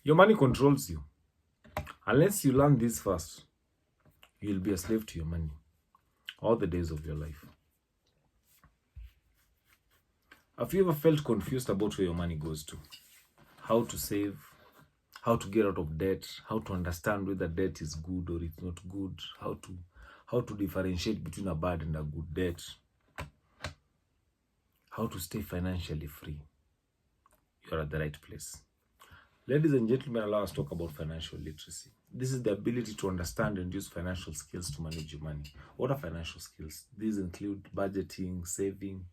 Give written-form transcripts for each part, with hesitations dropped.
Your money controls you. Unless you learn this first, you'll be a slave to your money all the days of your life. Have you ever felt confused about where your money goes to? How to save, how to get out of debt, how to understand whether debt is good or it's not good, how to differentiate between a bad and a good debt, how to stay financially free. You're at the right place. Ladies and gentlemen, allow us to talk about financial literacy. This is the ability to understand and use financial skills to manage your money. What are financial skills? These include budgeting, saving,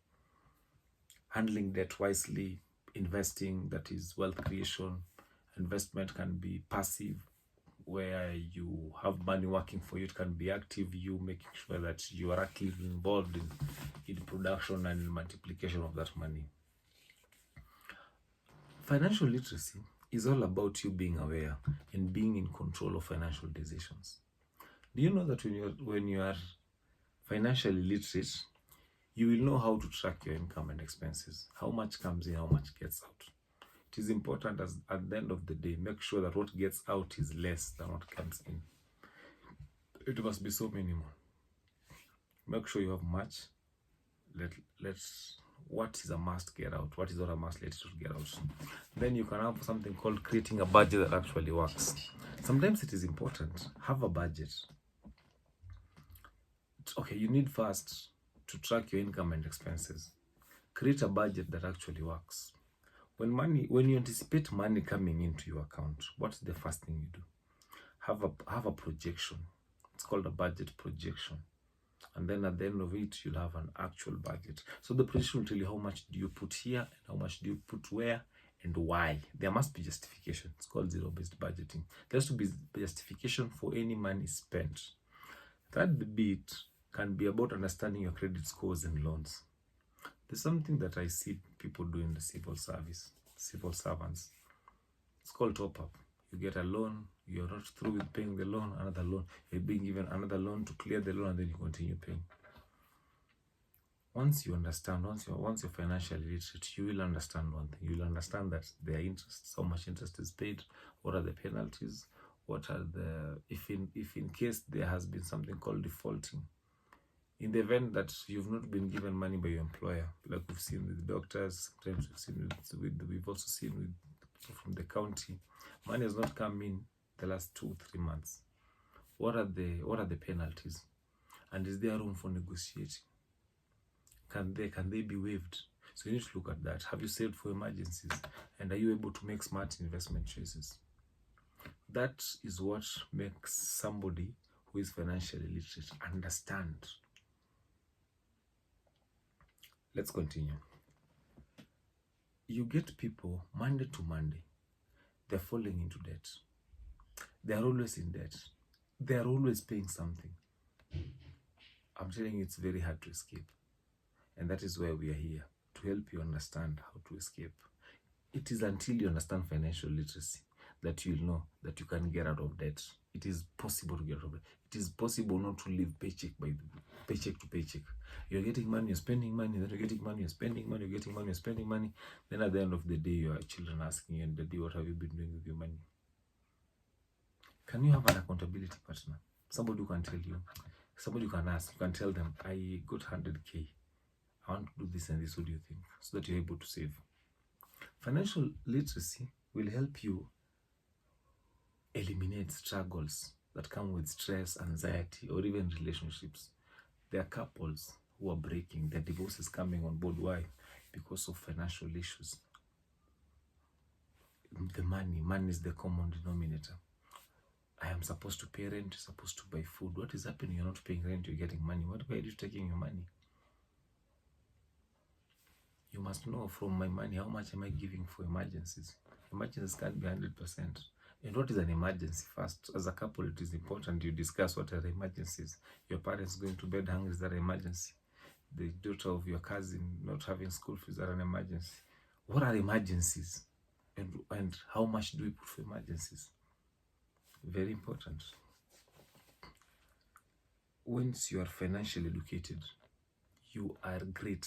handling debt wisely, investing, that is wealth creation. Investment can be passive, where you have money working for you. It can be active, you making sure that you are actively involved in production and in multiplication of that money. Financial literacy is all about you being aware and being in control of financial decisions. Do you know that when you are financially literate, you will know how to track your income and expenses, how much comes in, how much gets out. It is important as at the end of the day, make sure that what gets out is less than what comes in. It must be so minimal. Make sure you have much. What is a must get out? What is not a must let it get out? Then you can have something called creating a budget that actually works. Sometimes it is important. Have a budget. Okay, you need first to track your income and expenses. Create a budget that actually works. When you anticipate money coming into your account, what's the first thing you do? Have a projection. It's called a budget projection. And then at the end of it, you'll have an actual budget. So the projection will tell you how much do you put here, and how much do you put where, and why. There must be justification. It's called zero-based budgeting. There has to be justification for any money spent. That bit can be about understanding your credit scores and loans. There's something that I see people do in the civil servants. It's called top-up. You get a loan, you're not through with paying the loan, another loan, you're being given another loan to clear the loan, and then you continue paying. Once you understand, once you're financially literate, you will understand one thing. You will understand that there are interests, how much interest is paid, what are the penalties, what are the, if in case there has been something called defaulting. In the event that you've not been given money by your employer, like we've seen with doctors, sometimes we've also seen with from the county, money has not come in the last 2-3 months. What are the penalties? And is there room for negotiating? Can they be waived? So you need to look at that. Have you saved for emergencies? And are you able to make smart investment choices? That is what makes somebody who is financially literate understand. Let's continue. You get people Monday to Monday, they're falling into debt. They're always in debt. They're always paying something. I'm telling you, it's very hard to escape. And that is why we are here, to help you understand how to escape. It is until you understand financial literacy that you'll know that you can get out of debt. It is possible to get out of debt. It is possible not to live paycheck to paycheck. You're getting money, you're spending money, then you're getting money, you're spending money, you're getting money, you're spending money. Then at the end of the day, your children asking you, Daddy, what have you been doing with your money? Can you have an accountability partner? Somebody who can tell you, somebody you can ask, you can tell them, I got 100K. I want to do this and this, what do you think? So that you're able to save. Financial literacy will help you eliminate struggles that come with stress, anxiety, or even relationships. There are couples who are breaking, their divorce is coming on board. Why? Because of financial issues. The money is the common denominator. I am supposed to pay rent, supposed to buy food. What is happening? You're not paying rent, you're getting money. Why are you taking your money? You must know from my money, how much am I giving for emergencies? Emergencies can't be 100%. And what is an emergency first? As a couple, it is important you discuss what are emergencies. Your parents going to bed hungry, is that an emergency? The daughter of your cousin not having school fees, is that an emergency? What are emergencies? And how much do we put for emergencies? Very important. Once you are financially educated, you are great.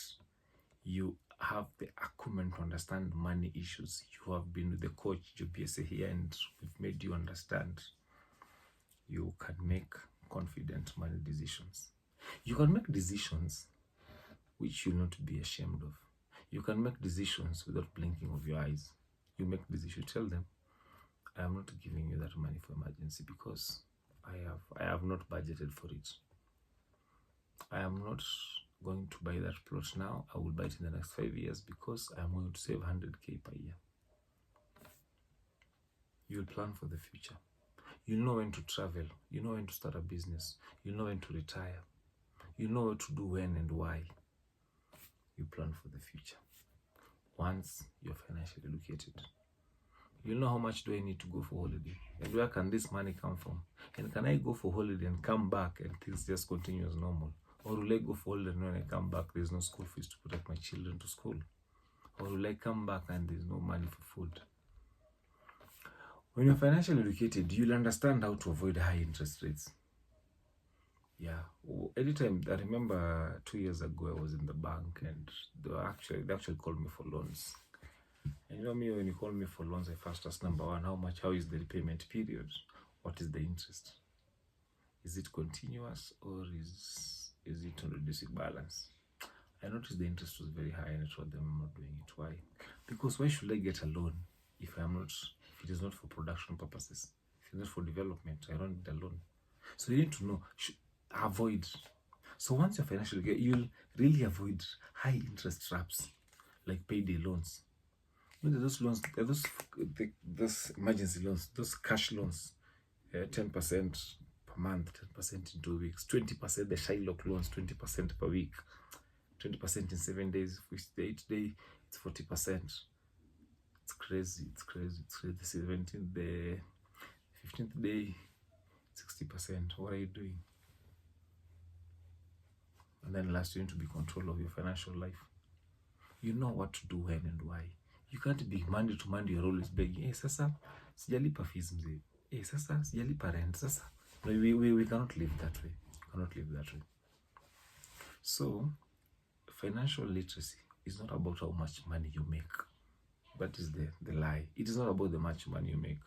You have the acumen to understand money issues. You have been with the coach Jobiese here, and we've made you understand. You can make confident money decisions. You can make decisions which you'll not be ashamed of. You can make decisions without blinking of your eyes. You make decisions. Tell them, I am not giving you that money for emergency because I have not budgeted for it. I am not going to buy that plot now. I will buy it in the next 5 years because I am going to save 100K per year. You'll plan for the future. You know when to travel. You know when to start a business. You know when to retire. You know what to do when and why. You plan for the future. Once you're financially educated, you'll know how much do I need to go for holiday, and where can this money come from, and can I go for holiday and come back and things just continue as normal, or will I go for holiday and when I come back there's no school fees to put up my children to school, or will I come back and there's no money for food? When you're financially educated, you'll understand how to avoid high interest rates. Yeah, anytime, I remember 2 years ago I was in the bank and they actually called me for loans. And you know me, when you call me for loans, I first ask, number one, how is the repayment period? What is the interest? Is it continuous or is it on reducing balance? I noticed the interest was very high and I told them I'm not doing it. Why? Because why should I get a loan if it is not for production purposes? If it's not for development, I don't need a loan. So you need to know, avoid. So once you're financially, you'll really avoid high interest traps like payday loans. You know, those loans, those emergency loans, those cash loans, 10% per month, 10% in 2 weeks, 20% the Shylock loans, 20% per week, 20% in 7 days. If it's the 8th day, it's 40%. It's crazy. The 17th, the 15th day, 60%. What are you doing? And then last, you need to be control of your financial life. You know what to do when and why. You can't be Monday to Monday, you're always begging, hey, sasa, sijalipa fees mzee. Hey, sasa, sijalipa rent, sasa. No, we cannot live that way. So, financial literacy is not about how much money you make. That is the lie. It is not about the much money you make.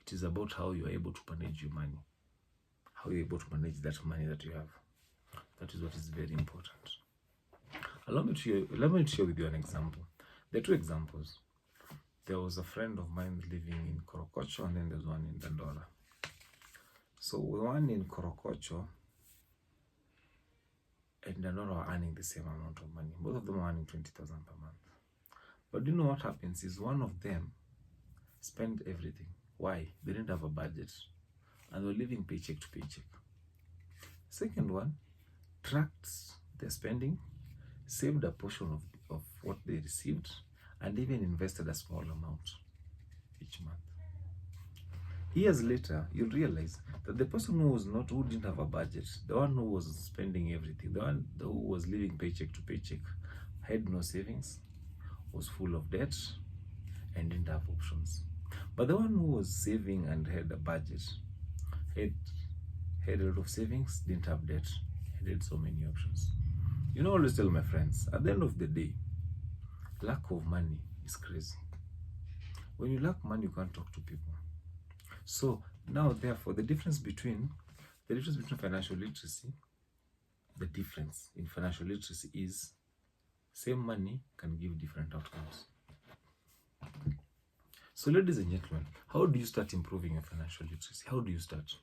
It is about how you are able to manage your money. How you're able to manage that money that you have. That is what is very important. Let me share with you an example. There are two examples. There was a friend of mine living in Korokocho, and then there's one in Dandora. So the one in Korokocho and Dandora are earning the same amount of money. Both of them are earning 20,000 per month. But do you know what happens is one of them spent everything. Why? They didn't have a budget, and they were living paycheck to paycheck. Second one tracked their spending, saved a portion of what they received, and even invested a small amount each month. Years later, you'll realize that the person who didn't have a budget, the one who was spending everything, the one who was living paycheck to paycheck, had no savings, was full of debt, and didn't have options. But the one who was saving and had a budget, had a lot of savings, didn't have debt, and had so many options. You know, I always tell my friends, at the end of the day, lack of money is crazy. When you lack money, you can't talk to people. So now, therefore, the difference between financial literacy, is same money can give different outcomes. So ladies and gentlemen, how do you start improving your financial literacy? How do you start?